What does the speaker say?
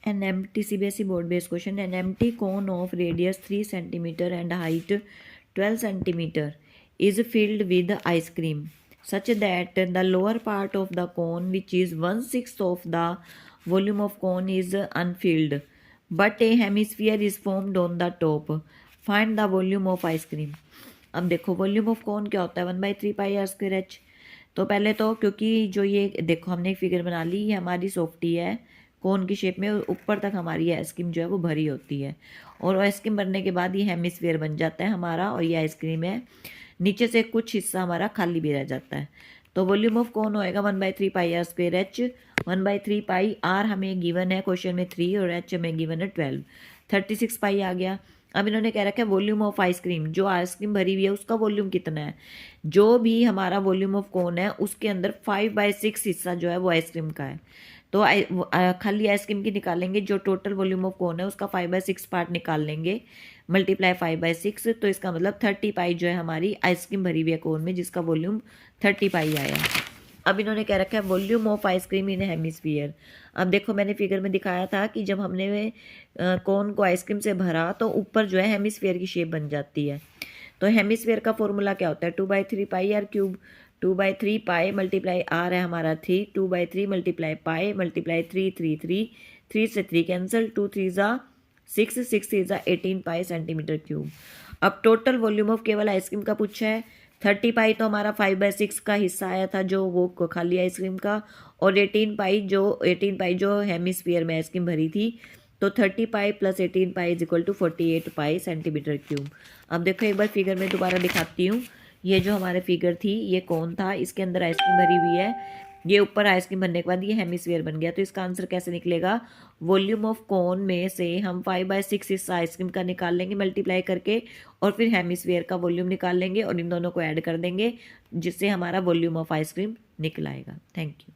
An empty CBSE board based question. An empty cone of radius 3 centimeter and height 12 centimeter is filled with ice cream such that the lower part of the cone, which is 1/6 of the volume of cone, is unfilled, but a hemisphere is formed on the top. Find the volume of ice cream. अब देखो volume of कौन क्या होता है 1/3πr²h। तो पहले तो क्योंकि जो ये देखो हमने एक फिगर बना ली, ये हमारी सॉफ्टी है कोन की शेप में, ऊपर तक हमारी आइसक्रीम जो है वो भरी होती है, और आइसक्रीम भरने के बाद ये हेमिस्फीयर बन जाता है हमारा, और ये आइसक्रीम है, नीचे से कुछ हिस्सा हमारा खाली भी रह जाता है। तो वॉल्यूम ऑफ कौन होएगा 1/3πr²h। 1/3πr हमें गिवन है क्वेश्चन में 3 और h हमें गिवन है 12, 36 पाई आ गया। अब इन्होंने कह रखा है वॉल्यूम ऑफ आइसक्रीम, जो आइसक्रीम भरी हुई है उसका वॉल्यूम कितना है। जो भी हमारा वॉल्यूम ऑफ कौन है उसके अंदर 5/6 हिस्सा जो है वो आइसक्रीम का है। तो खाली आइसक्रीम की निकालेंगे, जो टोटल वॉल्यूम ऑफ कौन है उसका 5/6 पार्ट निकाल लेंगे, मल्टीप्लाई 5/6, तो इसका मतलब 30 पाई जो है हमारी आइसक्रीम भरी हुई है कोन में, जिसका वॉल्यूम 30 पाई आया। अब इन्होंने कह रखा है volume of ice cream in hemisphere. अब देखो मैंने फिगर में दिखाया था कि जब हमने कोन को आइसक्रीम से भरा तो ऊपर जो है हेमिस्फीयर की शेप बन जाती है। तो हेमिस्फीयर का फॉर्मूला क्या होता है 2/3πr³। 2/3π मल्टीप्लाई आर है हमारा 3, 2/3 मल्टीप्लाई पाई मल्टीप्लाई 3, 3 से 3 कैंसिल, 2 3 ज़ा 6, 6 3 ज़ा 18 पाई सेंटीमीटर क्यूब। अब टोटल वॉल्यूम ऑफ केवल आइसक्रीम का पूछा है। 30 पाई तो हमारा 5/6 का हिस्सा आया था जो वो खाली आइसक्रीम का, और 18 पाई जो हेमिस्फीयर में आइसक्रीम भरी थी। तो 30 pi plus 18 pi is equal to 48 pi centimetre cube. अब देखो एक बार फिगर में दोबारा दिखाती हूँ। ये जो हमारे फिगर थी ये कौन था, इसके अंदर आइसक्रीम भरी हुई है, ये ऊपर आइसक्रीम भरने के बाद ये हेमिस्फीयर बन गया। तो इसका आंसर कैसे निकलेगा, वॉल्यूम ऑफ कौन में से हम 5/6 हिस्सा आइसक्रीम का निकाल लेंगे मल्टीप्लाई करके, और फिर हेमिस्फीयर का वॉल्यूम निकाल लेंगे और इन दोनों को ऐड कर देंगे, जिससे हमारा वॉल्यूम ऑफ आइसक्रीम निकल आएगा। Thank you.